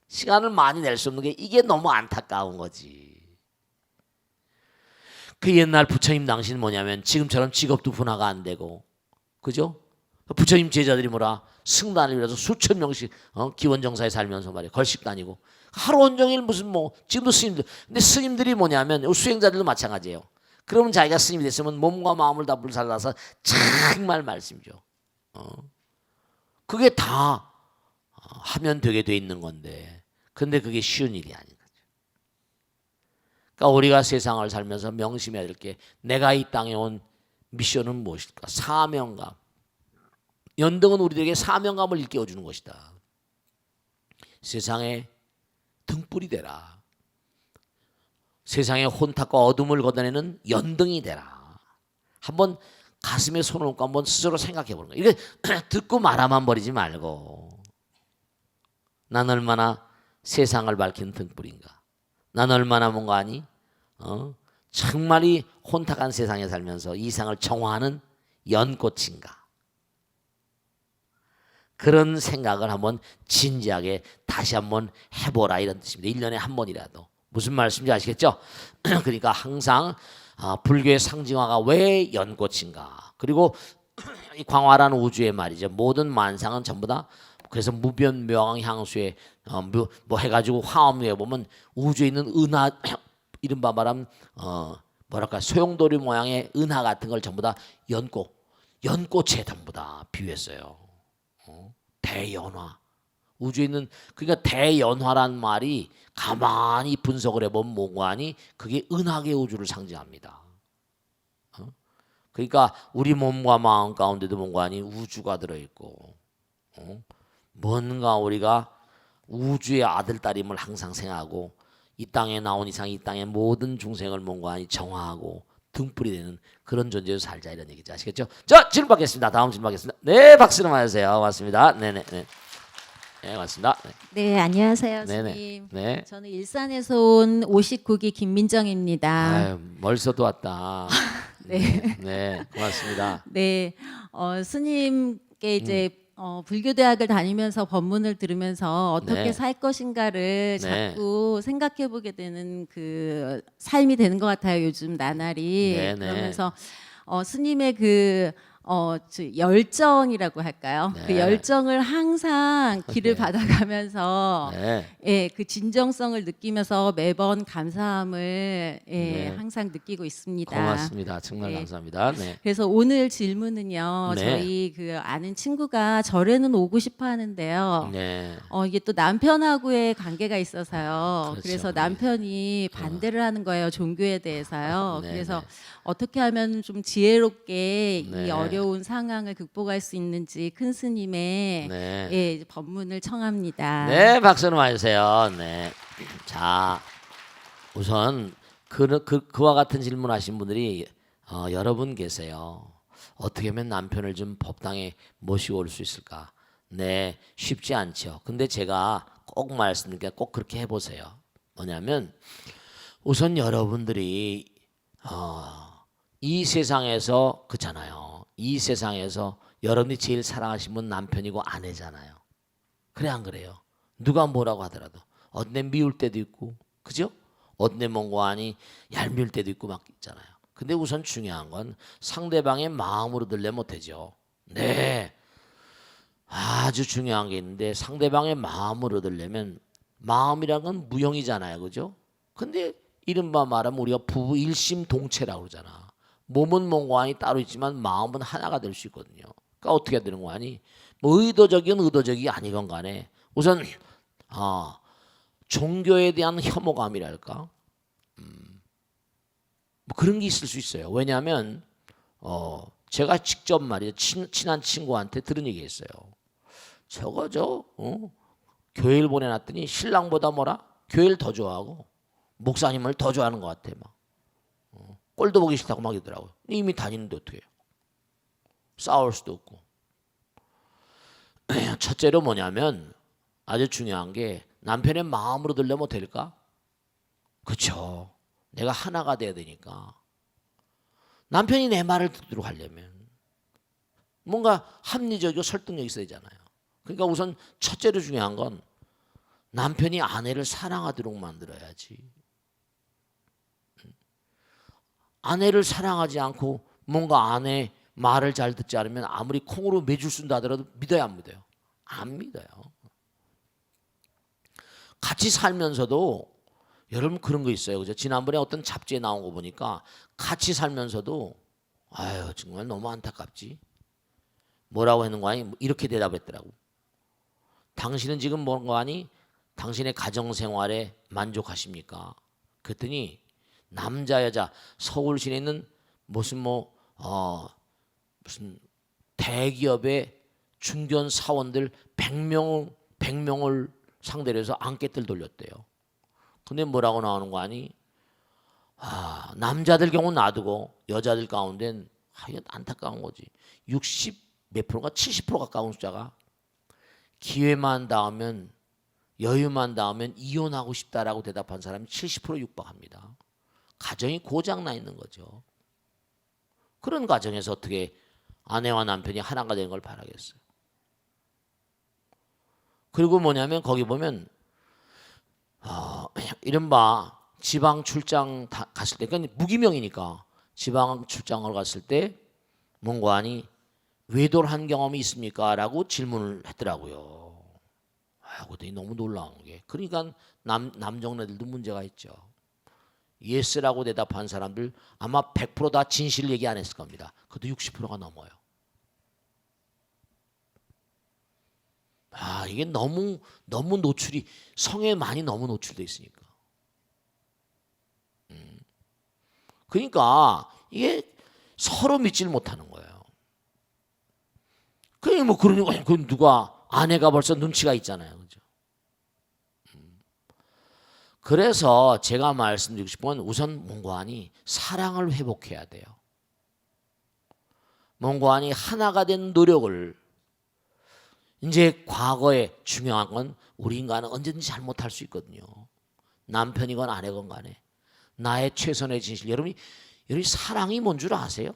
시간을 많이 낼 수 없는 게 이게 너무 안타까운 거지. 그 옛날 부처님 당시는 뭐냐면 지금처럼 직업도 분화가 안 되고 그죠? 부처님 제자들이 뭐라 승단을 위해서 수천 명씩 기원정사에 살면서 말이야 걸식 다니고 하루 온종일 무슨 뭐 지금도 스님들 근데 스님들이 뭐냐면 수행자들도 마찬가지예요. 그러면 자기가 스님이 됐으면 몸과 마음을 다 불살라서 정말 말씀이죠. 그게 다 하면 되게 돼 있는 건데 근데 그게 쉬운 일이 아닌 거죠. 그러니까 우리가 세상을 살면서 명심해야 될 게 내가 이 땅에 온 미션은 무엇일까? 사명감. 연등은 우리들에게 사명감을 일깨워주는 것이다. 세상에 등불이 되라. 세상의 혼탁과 어둠을 걷어내는 연등이 되라. 한번 가슴에 손을 얹고 한번 스스로 생각해 보는 거예요. 이게 듣고 말아만 버리지 말고 난 얼마나 세상을 밝히는 등불인가. 난 얼마나 뭔가 아니 정말 이 혼탁한 세상에 살면서 이 세상을 정화하는 연꽃인가. 그런 생각을 한번 진지하게 다시 한번 해보라 이런 뜻입니다. 1년에 한 번이라도. 무슨 말씀인지 아시겠죠? 그러니까 항상 불교의 상징화가 왜 연꽃인가. 그리고 이 광활한 우주의 말이죠. 모든 만상은 전부 다 그래서 무변묘왕 향수에 뭐 해가지고 화엄에 보면 우주에 있는 은하 이른바 말하면 뭐랄까 소용돌이 모양의 은하 같은 걸 전부 다 연꽃에 전부 다 비유했어요. 대연화 우주에 있는 그러니까 대연화란 말이 가만히 분석을 해보면 뭔가니 그게 은하계 우주를 상징합니다. 그러니까 우리 몸과 마음 가운데도 뭔가니 우주가 들어있고 뭔가 우리가 우주의 아들 딸임을 항상 생각하고 이 땅에 나온 이상 이 땅의 모든 중생을 뭔가니 정화하고 등불이 되는 그런 존재로 살자 이런 얘기죠. 아시겠죠? 자, 질문 받겠습니다. 다음 질문 받겠습니다. 네, 박수로 맞으세요. 고맙습니다. 네네. 네. 네, 고맙습니다. 네. 네, 안녕하세요, 네네. 스님. 네. 저는 일산에서 온 59기 김민정입니다. 아유, 멀서도 왔다. 네. 네, 고맙습니다. 네, 스님께 이제 불교대학을 다니면서 법문을 들으면서 어떻게 네. 살 것인가를 네. 자꾸 생각해보게 되는 그 삶이 되는 것 같아요. 요즘 나날이. 네, 네. 그러면서 스님의 열정이라고 할까요? 네. 그 열정을 항상 길을 네. 받아가면서 네. 예, 그 진정성을 느끼면서 매번 감사함을 네. 항상 느끼고 있습니다. 고맙습니다. 정말 네. 감사합니다. 네. 그래서 오늘 질문은요. 네. 저희 그 아는 친구가 절에는 오고 싶어 하는데요. 네. 이게 또 남편하고의 관계가 있어서요. 그렇죠. 그래서 남편이 반대를 하는 거예요. 종교에 대해서요. 네, 그래서 네. 어떻게 하면 좀 지혜롭게 네. 이 어려운 상황을 극복할 수 있는지 큰 스님의 네. 예, 법문을 청합니다. 네, 박수를 맞으세요. 네. 자, 우선 그와 같은 질문하신 분들이 여러 분 계세요. 어떻게 하면 남편을 좀 법당에 모시고 올 수 있을까? 네, 쉽지 않죠. 근데 제가 꼭 말씀드리니까 꼭 그렇게 해보세요. 뭐냐면 우선 여러분들이 이 세상에서 그렇잖아요. 이 세상에서 여러분이 제일 사랑하시는 분 남편이고 아내잖아요. 그래 안 그래요? 누가 뭐라고 하더라도 어떤 데 미울 때도 있고 그죠? 어떤 데 뭔가 아니 얄미울 때도 있고 막 있잖아요. 근데 우선 중요한 건 상대방의 마음으로 들려 못하죠. 네, 아주 중요한 게 있는데 상대방의 마음으로 들려면 마음이란 건 무형이잖아요. 그죠? 근데 이른바 말하면 우리가 부부 일심동체라고 그러잖아. 몸은 뭔가 아니 따로 있지만 마음은 하나가 될 수 있거든요. 그러니까 어떻게 해야 되는 거 아니? 뭐 의도적이건 의도적이 아니건 간에 우선 종교에 대한 혐오감이랄까 뭐 그런 게 있을 수 있어요. 왜냐하면 제가 직접 말이죠 친한 친구한테 들은 얘기가 있어요. 교회를 보내놨더니 신랑보다 뭐라 교회를 더 좋아하고 목사님을 더 좋아하는 것 같아 막 꼴도 보기 싫다고 막 이러더라고요. 이미 다니는데 어떻게 해요? 싸울 수도 없고. 첫째로 뭐냐면 아주 중요한 게 남편의 마음으로 들려면 될까? 그렇죠. 내가 하나가 돼야 되니까 남편이 내 말을 듣도록 하려면 뭔가 합리적이고 설득력이 있어야 되잖아요. 그러니까 우선 첫째로 중요한 건 남편이 아내를 사랑하도록 만들어야지. 아내를 사랑하지 않고 뭔가 아내 말을 잘 듣지 않으면 아무리 콩으로 매줄 쓴다 하더라도 믿어요 안 믿어요? 안 믿어요. 같이 살면서도 여러분 그런 거 있어요. 그죠? 지난번에 어떤 잡지에 나온 거 보니까 같이 살면서도 아유 정말 너무 안타깝지. 뭐라고 했는 거 아니? 이렇게 대답했더라고. 당신은 지금 뭔가 아니? 당신의 가정생활에 만족하십니까? 그랬더니 남자 여자 서울시내 있는 무슨 무슨 대기업의 중견 사원들 100명을 상대로 해서 앙깨들 돌렸대요. 근데 뭐라고 나오는 거 아니? 남자들 경우 놔두고 여자들 가운데는 이건 안타까운 거지. 60 몇 프로가 70% 가까운 숫자가 기회만 닿으면 여유만 닿으면 이혼하고 싶다라고 대답한 사람이 70% 육박합니다. 가정이 고장나 있는 거죠. 그런 가정에서 어떻게 아내와 남편이 하나가 되는 걸 바라겠어요. 그리고 뭐냐면 거기 보면 이른바 지방 출장 갔을 때 그러니까 무기명이니까 지방 출장을 갔을 때 뭔가 아니 외도를 한 경험이 있습니까? 라고 질문을 했더라고요. 그랬더니 너무 놀라운 게 그러니까 남정네들도 문제가 있죠. 예스라고 대답한 사람들 아마 100% 다 진실을 얘기 안 했을 겁니다. 그것도 60%가 넘어요. 이게 너무 노출이 성에 많이 너무 노출돼 있으니까. 그러니까 이게 서로 믿질 못하는 거예요. 그러니 뭐 그러니까 그 누가 아내가 벌써 눈치가 있잖아요, 그죠? 그래서 제가 말씀드리고 싶은 건 우선 몽고한이 사랑을 회복해야 돼요. 몽고한이 하나가 된 노력을 이제 과거에 중요한 건 우리 인간은 언제든지 잘못할 수 있거든요. 남편이건 아내건 간에 나의 최선의 진실. 여러분이 사랑이 뭔 줄 아세요?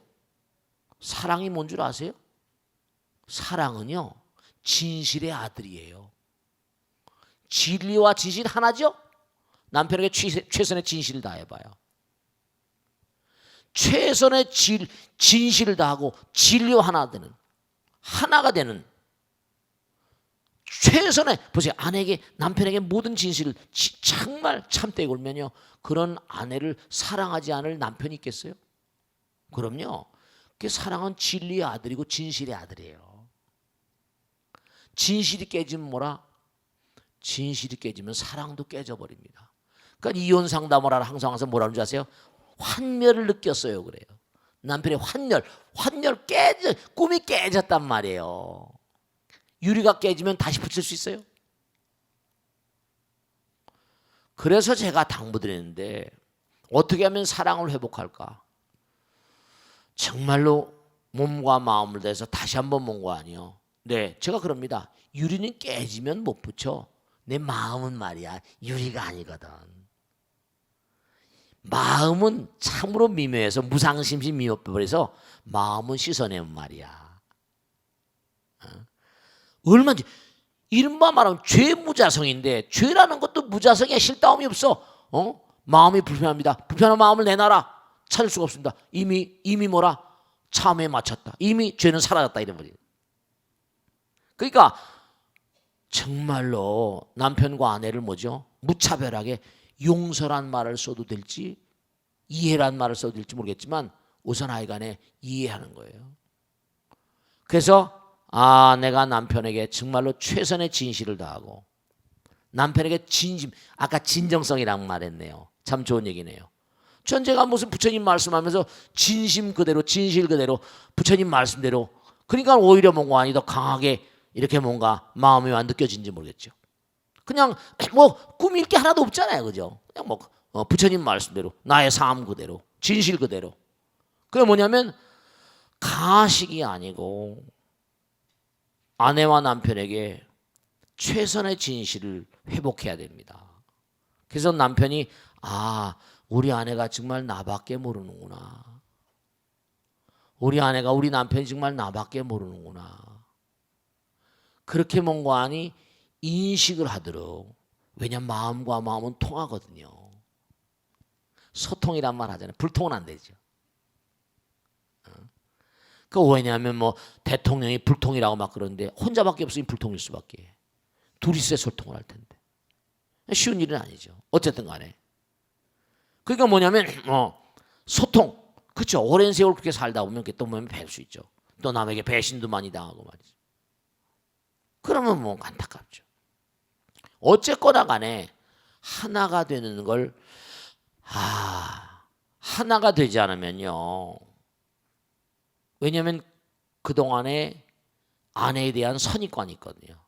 사랑이 뭔 줄 아세요? 사랑은요 진실의 아들이에요. 진리와 진실 하나죠? 남편에게 최선의 진실을 다해봐요. 최선의 진실을 다하고 진리와 하나가 되는 최선의, 보세요. 아내에게, 남편에게 모든 진실을 정말 참되게 걸면요, 그런 아내를 사랑하지 않을 남편이 있겠어요? 그럼요. 그 사랑은 진리의 아들이고 진실의 아들이에요. 진실이 깨지면 뭐라? 진실이 깨지면 사랑도 깨져버립니다. 그러니까 이혼 상담을 하러 항상 뭐라는 줄 아세요? 환멸을 느꼈어요, 그래요. 남편의 환멸 꿈이 깨졌단 말이에요. 유리가 깨지면 다시 붙일 수 있어요? 그래서 제가 당부드리는데 어떻게 하면 사랑을 회복할까? 정말로 몸과 마음을 다해서 다시 한번 몸과 아니요. 네, 제가 그럽니다. 유리는 깨지면 못 붙여. 내 마음은 말이야 유리가 아니거든. 마음은 참으로 미묘해서 무상심심 미묘해서 마음은 씻어내면 말이야. 얼마든지 이른바 말하면 죄무자성인데 죄라는 것도 무자성이야. 실다움이 없어. 마음이 불편합니다. 불편한 마음을 내놔라. 찾을 수가 없습니다. 이미 뭐라? 참에 맞췄다. 이미 죄는 사라졌다 이런 거지. 그러니까 정말로 남편과 아내를 뭐죠? 무차별하게 용서란 말을 써도 될지 이해란 말을 써도 될지 모르겠지만 우선 하여간에 이해하는 거예요. 그래서 내가 남편에게 정말로 최선의 진실을 다하고 남편에게 아까 진정성이라는 말했네요. 참 좋은 얘기네요. 전 제가 무슨 부처님 말씀하면서 진심 그대로 진실 그대로 부처님 말씀대로, 그러니까 오히려 뭔가 아니 더 강하게 이렇게 뭔가 마음이 느껴진지 모르겠죠. 그냥 뭐 꾸밀 게 하나도 없잖아요, 그죠? 그냥 뭐 부처님 말씀대로 나의 삶 그대로 진실 그대로. 그게 뭐냐면 가식이 아니고 아내와 남편에게 최선의 진실을 회복해야 됩니다. 그래서 남편이 우리 아내가 정말 나밖에 모르는구나. 우리 아내가 우리 남편이 정말 나밖에 모르는구나. 그렇게 뭔가 하니 인식을 하도록. 왜냐하면 마음과 마음은 통하거든요. 소통이란 말 하잖아요. 불통은 안 되죠. 왜냐하면 뭐 대통령이 불통이라고 막 그러는데 혼자밖에 없으니 불통일 수밖에. 둘이서 소통을 할 텐데 쉬운 일은 아니죠. 어쨌든 간에 그러니까 뭐냐면 소통. 그렇죠. 오랜 세월 그렇게 살다 보면 또 보면 배울 수 있죠. 또 남에게 배신도 많이 당하고 말이죠. 그러면 뭐 안타깝죠. 어쨌거나 간에 하나가 되는 걸 하나가 되지 않으면요. 왜냐하면 그동안에 아내에 대한 선입관이 있거든요.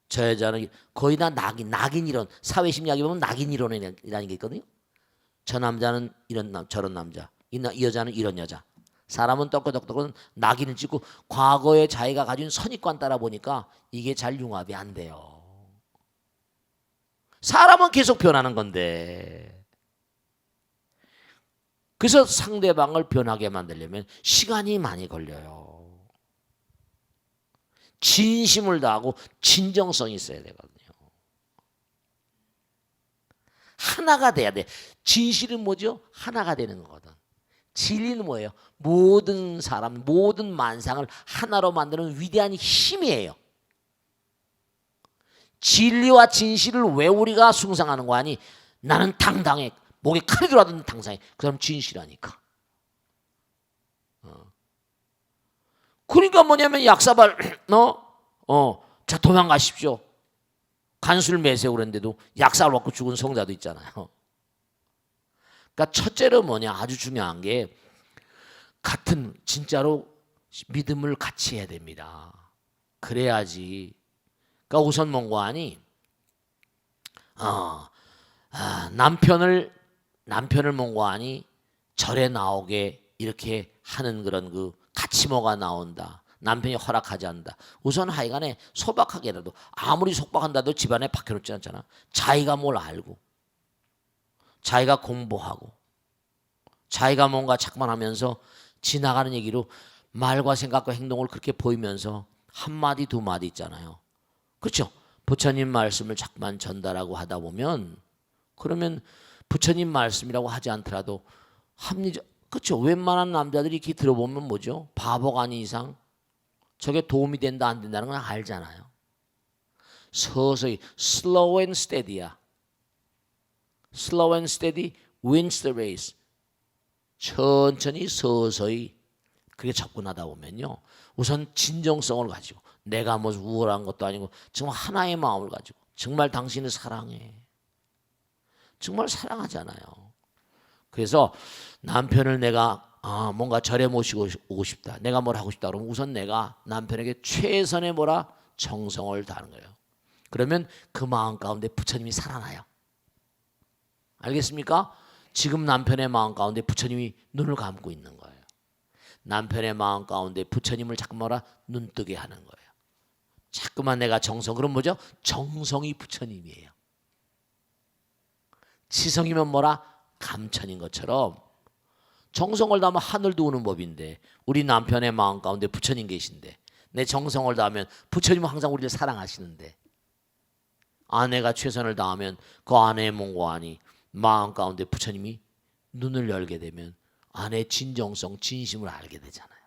저 여자는 거의 다 낙인 이론, 사회심리학에 보면 낙인 이론이라는 게 있거든요. 저 남자는 저런 남자, 이 여자는 이런 여자. 사람은 떡고떡은 낙인을 찍고 과거에 자기가 가진 선입관 따라 보니까 이게 잘 융합이 안 돼요. 사람은 계속 변하는 건데. 그래서 상대방을 변하게 만들려면 시간이 많이 걸려요. 진심을 다하고 진정성이 있어야 되거든요. 하나가 돼야 돼. 진실은 뭐죠? 하나가 되는 거거든. 진리는 뭐예요? 모든 사람, 모든 만상을 하나로 만드는 위대한 힘이에요. 진리와 진실을 왜 우리가 숭상하는 거 아니? 나는 당당해. 목에 칼이 들어가든 당상해. 그 사람 진실하니까. 그러니까 뭐냐면 약사발 자, 도망가십시오. 간술 매세고 그랬는데도 약사를 받고 죽은 성자도 있잖아요. 그러니까 첫째로 뭐냐, 아주 중요한 게 같은 진짜로 믿음을 같이 해야 됩니다. 그래야지. 그러니까 우선 뭔가하니 남편을 뭔가하니 절에 나오게 이렇게 하는 그런 그 가치모가 나온다. 남편이 허락하지 않는다. 우선 하여간에 소박하게라도 아무리 속박한다도 집안에 박혀놓지 않잖아. 자기가 뭘 알고 자기가 공부하고 자기가 뭔가 자꾸만 하면서 지나가는 얘기로 말과 생각과 행동을 그렇게 보이면서 한마디 두 마디 있잖아요. 그렇죠? 부처님 말씀을 자꾸만 전달하고 하다 보면 그러면 부처님 말씀이라고 하지 않더라도 합리적, 그렇죠? 웬만한 남자들이 이렇게 들어보면 뭐죠? 바보가 아닌 이상 저게 도움이 된다 안 된다는 건 알잖아요. 서서히 slow and steady야. Slow and steady wins the race. 천천히 서서히 그렇게 접근하다 보면요. 우선 진정성을 가지고 내가 뭐 우월한 것도 아니고 정말 하나의 마음을 가지고 정말 당신을 사랑해. 정말 사랑하잖아요. 그래서 남편을 내가 뭔가 절에 모시고 오고 싶다. 내가 뭘 하고 싶다. 그러면 우선 내가 남편에게 최선의 뭐라 정성을 다하는 거예요. 그러면 그 마음 가운데 부처님이 살아나요. 알겠습니까? 지금 남편의 마음 가운데 부처님이 눈을 감고 있는 거예요. 남편의 마음 가운데 부처님을 자꾸 뭐라 눈뜨게 하는 거예요. 자꾸만 내가 정성, 그럼 뭐죠? 정성이 부처님이에요. 지성이면 뭐라? 감천인 것처럼 정성을 다하면 하늘도 우는 법인데 우리 남편의 마음 가운데 부처님 계신데 내 정성을 다하면 부처님은 항상 우리를 사랑하시는데 아내가 최선을 다하면 그 아내의 몸과 안이 마음 가운데 부처님이 눈을 열게 되면 아내의 진정성, 진심을 알게 되잖아요.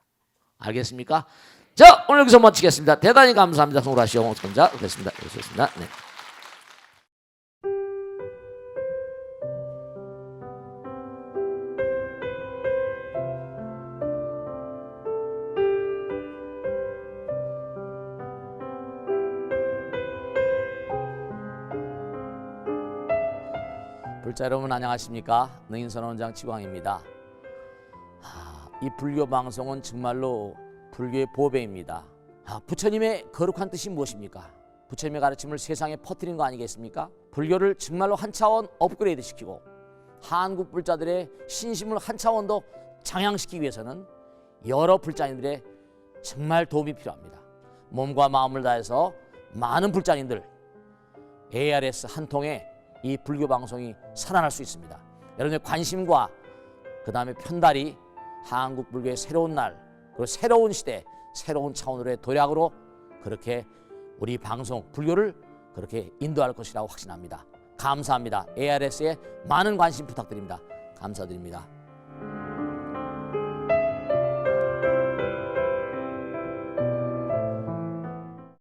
알겠습니까? 자, 오늘 여기서 마치겠습니다. 대단히 감사합니다. 송라시오 홍성자 그랬습니다. 그렇습니다. 네. 불자 여러분 안녕하십니까? 능인선원장 지광입니다. 이 불교 방송은 정말로 불교의 보배입니다. 부처님의 거룩한 뜻이 무엇입니까? 부처님의 가르침을 세상에 퍼뜨린 거 아니겠습니까? 불교를 정말로 한 차원 업그레이드 시키고 한국 불자들의 신심을 한 차원 더 장양시키기 위해서는 여러 불자님들의 정말 도움이 필요합니다. 몸과 마음을 다해서 많은 불자님들 ARS 한 통에 이 불교 방송이 살아날 수 있습니다. 여러분의 관심과 그 다음에 편달이 한국 불교의 새로운 날 그리고 새로운 시대 새로운 차원으로의 도약으로 그렇게 우리 방송 불교를 그렇게 인도할 것이라고 확신합니다. 감사합니다. ARS에 많은 관심 부탁드립니다. 감사드립니다.